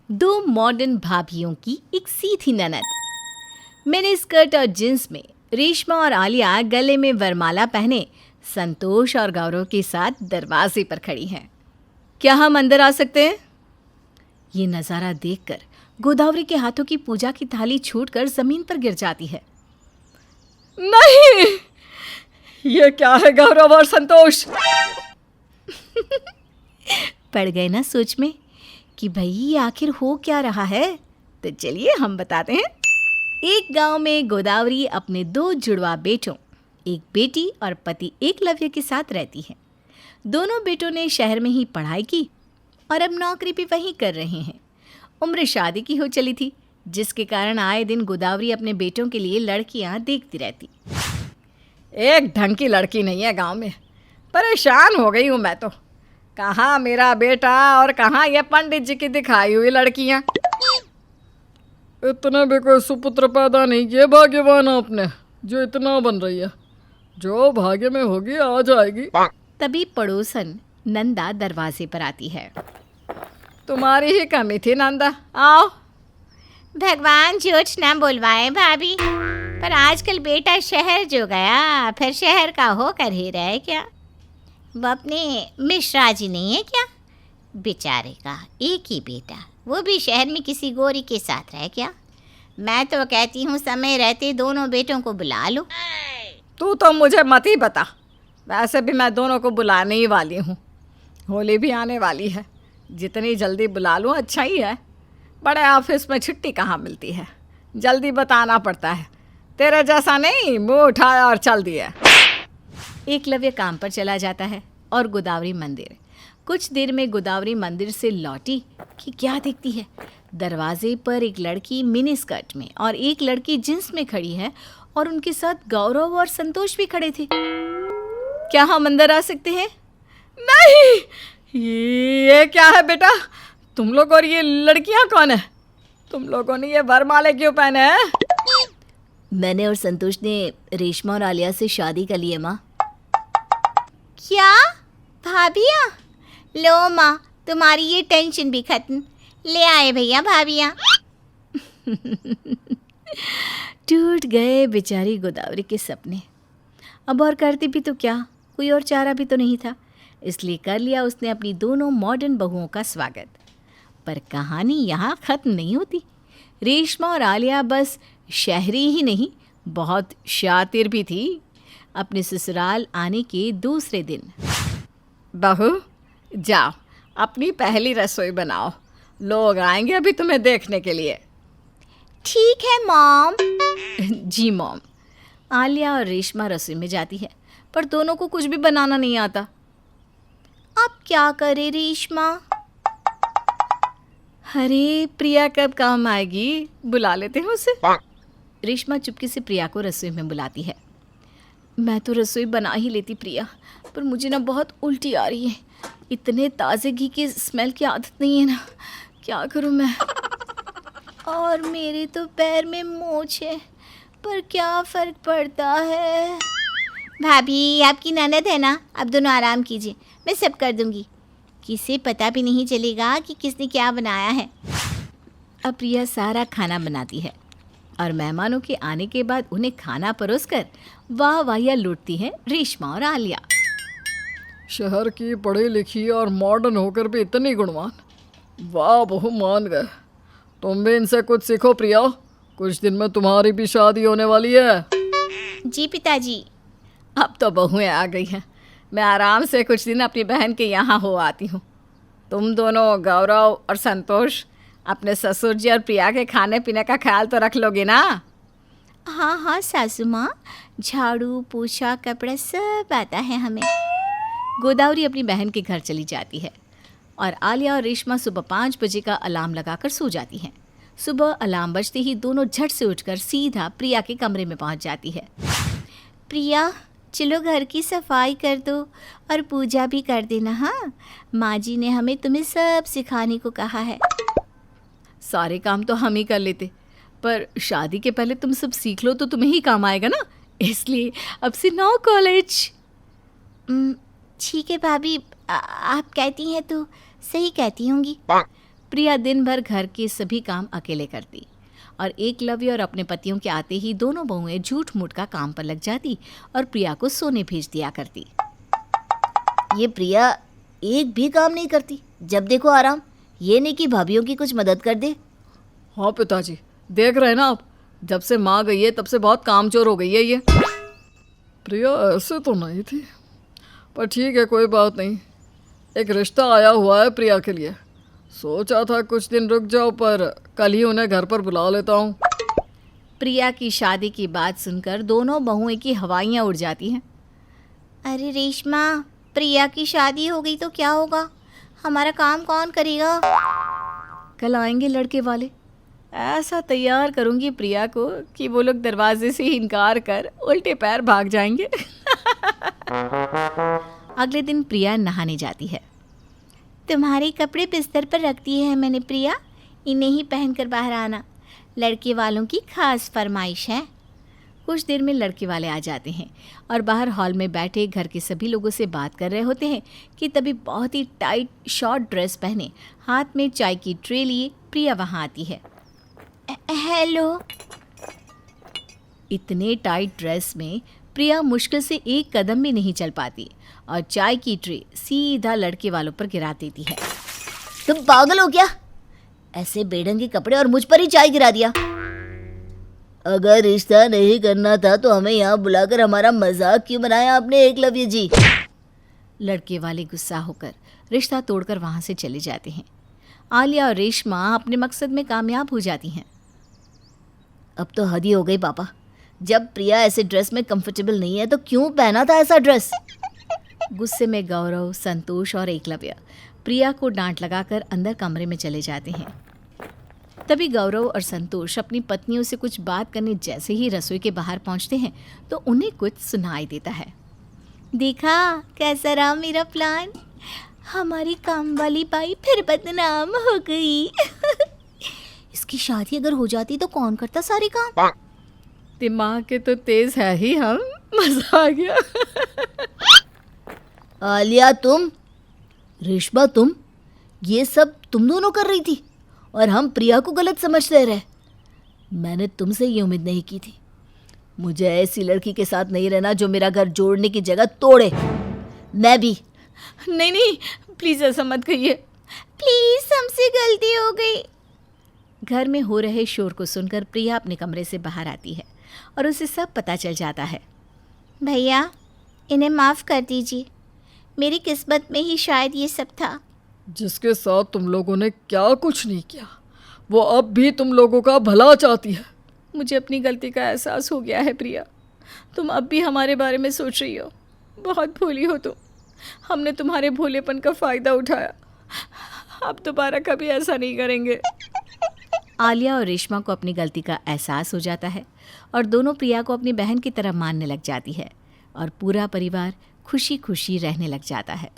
दो मॉडर्न भाभियों की एक सीधी ननद। मिनी स्कर्ट और जींस में रेशमा और आलिया गले में वरमाला पहने संतोष और गौरव के साथ दरवाजे पर खड़ी हैं। क्या हम अंदर आ सकते हैं? ये नज़ारा देखकर गोदावरी के हाथों की पूजा की थाली छूटकर जमीन पर गिर जाती है। नहीं, ये क्या है गौरव और संतोष? पड़ गए ना सोच में कि भाई ये आखिर हो क्या रहा है? तो चलिए हम बताते हैं। एक गांव में गोदावरी अपने दो जुड़वा बेटों, एक बेटी और पति एकलव्य के साथ रहती है। दोनों बेटों ने शहर में ही पढ़ाई की और अब नौकरी भी वहीं कर रहे हैं। उम्र शादी की हो चली थी, जिसके कारण आए दिन गोदावरी अपने बेटों के लिए लड़कियां देखती रहती। एक ढंग की लड़की नहीं है गांव में। परेशान हो गई हूँ मैं तो। कहाँ मेरा बेटा और कहाँ ये पंडित जी की दिखाई हुई लड़कियाँ। इतने भी कोई सुपुत्र पैदा नहीं किए भाग्यवान आपने जो इतना बन रही है। जो भाग्य में होगी आ जाएगी। तभी पड़ोसन नंदा दरवाजे पर आती है। तुम्हारी ही कमी थी नंदा, आओ। भगवान झूठ ना बुलवाए भाभी, पर आजकल बेटा शहर जो गया फिर शहर का होकर ही रहे क्या? वो अपने मिश्रा जी नहीं है क्या? बेचारे का एक ही बेटा, वो भी शहर में किसी गोरी के साथ रह गया। मैं तो कहती हूँ समय रहते दोनों बेटों को बुला लो। तू तो मुझे मत ही बता। वैसे भी मैं दोनों को बुलाने ही वाली हूँ। होली भी आने वाली है, जितनी जल्दी बुला लूँ अच्छा ही है। बड़े ऑफिस में छुट्टी कहाँ मिलती है, जल्दी बताना पड़ता है। तेरे जैसा नहीं, मुँह उठाया और चल दिया। एकलव्य काम पर चला जाता है और गोदावरी मंदिर। कुछ देर में गोदावरी मंदिर से लौटी कि क्या देखती है, दरवाजे पर एक लड़की मिनी स्कर्ट में और एक लड़की जींस में खड़ी है और उनके साथ गौरव और संतोष भी खड़े थे। क्या हम अंदर आ सकते हैं? नहीं, ये क्या है बेटा? तुम लोग और ये लड़कियां कौन है? तुम लोगों ने ये वरमाले क्यों पहने हैं? मैंने और संतोष ने रेशमा और आलिया से शादी कर ली है माँ। क्या भाभिया? लो माँ, तुम्हारी ये टेंशन भी खत्म। ले आए भैया भाभिया। टूट गए बेचारी गोदावरी के सपने। अब और करती भी तो क्या, कोई और चारा भी तो नहीं था, इसलिए कर लिया उसने अपनी दोनों मॉडर्न बहुओं का स्वागत। पर कहानी यहाँ ख़त्म नहीं होती। रेशमा और आलिया बस शहरी ही नहीं, बहुत शातिर भी थी। अपने ससुराल आने के दूसरे दिन, बहू जाओ अपनी पहली रसोई बनाओ, लोग आएंगे अभी तुम्हें देखने के लिए। ठीक है मॉम। जी मॉम। आलिया और रेशमा रसोई में जाती है, पर दोनों को कुछ भी बनाना नहीं आता। अब क्या करे रेशमा? अरे प्रिया कब काम आएगी, बुला लेते हैं उसे। रेशमा चुपके से प्रिया को रसोई में बुलाती है। मैं तो रसोई बना ही लेती प्रिया, पर मुझे ना बहुत उल्टी आ रही है। इतने ताज़े घी की स्मेल की आदत नहीं है ना, क्या करूँ मैं? और मेरे तो पैर में मोच है, पर क्या फ़र्क पड़ता है? भाभी आपकी ननद है ना, अब दोनों आराम कीजिए, मैं सब कर दूंगी। किसे पता भी नहीं चलेगा कि किसने क्या बनाया है। अब प्रिया सारा खाना बनाती है और मेहमानों के आने के बाद उन्हें खाना परोसकर वाह वाहियाँ लूटती हैं रेशमा और आलिया। शहर की पढ़ी लिखी और मॉडर्न होकर भी इतनी गुणवान, वाह बहू मान गए। तुम भी इनसे कुछ सीखो प्रिया, कुछ दिन में तुम्हारी भी शादी होने वाली है। जी पिताजी। अब तो बहुएं आ गई हैं, मैं आराम से कुछ दिन अपनी बहन के यहाँ हो आती हूँ। तुम दोनों गौरव और संतोष अपने ससुर जी और प्रिया के खाने पीने का ख्याल तो रख लोगे ना? हाँ हाँ सासू माँ, झाड़ू पोछा कपड़ा सब आता है हमें। गोदावरी अपनी बहन के घर चली जाती है और आलिया और रेशमा सुबह 5 बजे का अलार्म लगाकर सो जाती हैं। सुबह अलार्म बजते ही दोनों झट से उठकर सीधा प्रिया के कमरे में पहुंच जाती है। प्रिया चलो घर की सफाई कर दो और पूजा भी कर देना। हाँ, माँ जी ने हमें तुम्हें सब सिखाने को कहा है। सारे काम तो हम ही कर लेते, पर शादी के पहले तुम सब सीख लो तो तुम्हें ही काम आएगा ना, इसलिए अब से नो कॉलेज। ठीक है भाभी, आप कहती हैं तो सही कहती होंगी। प्रिया दिन भर घर के सभी काम अकेले करती और एकलव्य और अपने पतियों के आते ही दोनों बहुएं झूठ मूठ का काम पर लग जाती और प्रिया को सोने भेज दिया करती। ये प्रिया एक भी काम नहीं करती, जब देखो आराम। ये नहीं कि भाभीियों की कुछ मदद कर दे। हाँ पिताजी, देख रहे हैं ना आप, जब से माँ गई है तब से बहुत कामचोर हो गई है ये। प्रिया ऐसे तो नहीं थी, पर ठीक है, कोई बात नहीं। एक रिश्ता आया हुआ है प्रिया के लिए। सोचा था कुछ दिन रुक जाओ, पर कल ही उन्हें घर पर बुला लेता हूँ। प्रिया की शादी की बात सुनकर दोनों बहुएं की हवाइयाँ उड़ जाती हैं। अरे रेशमा, प्रिया की शादी हो गई तो क्या होगा? हमारा काम कौन करेगा? कल आएंगे लड़के वाले, ऐसा तैयार करूंगी प्रिया को कि वो लोग दरवाजे से ही इनकार कर उल्टे पैर भाग जाएंगे। अगले दिन प्रिया नहाने जाती है। तुम्हारे कपड़े बिस्तर पर रख दिए हैं मैंने प्रिया, इन्हें ही पहनकर बाहर आना। लड़के वालों की खास फरमाइश है। कुछ देर में लड़के वाले आ जाते हैं और बाहर हॉल में बैठे घर के सभी लोगों से बात कर रहे होते हैं कि तभी बहुत ही टाइट शॉर्ट ड्रेस पहने, हाथ में चाय की ट्रे लिए प्रिया वहाँ आती है। हेलो। इतने टाइट ड्रेस में प्रिया मुश्किल से एक कदम भी नहीं चल पाती और चाय की ट्रे सीधा लड़के वालों पर गिरा देती है। तुम पागल हो क्या? ऐसे बेढंगे कपड़े और मुझ पर ही चाय गिरा दिया। अगर रिश्ता नहीं करना था तो हमें यहाँ बुलाकर हमारा मजाक क्यों बनाया आपने एकलव्य जी? लड़के वाले गुस्सा होकर रिश्ता तोड़कर वहाँ से चले जाते हैं। आलिया और रेशमा अपने मकसद में कामयाब हो जाती हैं। अब तो हद ही हो गई पापा। जब प्रिया ऐसे ड्रेस में कंफर्टेबल नहीं है तो क्यों पहना था ऐसा ड्रेस? गुस्से में गौरव, संतोष और एकलव्य प्रिया को डांट लगाकर अंदर कमरे में चले जाते हैं। तभी गौरव और संतोष अपनी पत्नियों से कुछ बात करने जैसे ही रसोई के बाहर पहुंचते हैं तो उन्हें कुछ सुनाई देता है। देखा कैसा रहा मेरा प्लान? हमारी काम वाली बाई फिर बदनाम हो गई। इसकी शादी अगर हो जाती तो कौन करता सारे काम? दिमाग के तो तेज है ही हम। मजा आ गया। आलिया तुम, रेशमा तुम, ये सब तुम दोनों कर रही थी और हम प्रिया को गलत समझते रहे। मैंने तुमसे ये उम्मीद नहीं की थी। मुझे ऐसी लड़की के साथ नहीं रहना जो मेरा घर जोड़ने की जगह तोड़े। मैं भी। नहीं नहीं, प्लीज़ ऐसा मत कहिए। प्लीज, हमसे गलती हो गई। घर में हो रहे शोर को सुनकर प्रिया अपने कमरे से बाहर आती है और उसे सब पता चल जाता है। भैया, इन्हें माफ़ कर दीजिए। मेरी किस्मत में ही शायद ये सब था। जिसके साथ तुम लोगों ने क्या कुछ नहीं किया, वो अब भी तुम लोगों का भला चाहती है। मुझे अपनी गलती का एहसास हो गया है प्रिया। तुम अब भी हमारे बारे में सोच रही हो। बहुत भोली हो तुम। हमने तुम्हारे भोलेपन का फ़ायदा उठाया। अब दोबारा कभी ऐसा नहीं करेंगे। आलिया और रेशमा को अपनी गलती का एहसास हो जाता है और दोनों प्रिया को अपनी बहन की तरह मानने लग जाती है और पूरा परिवार खुशी खुशी रहने लग जाता है।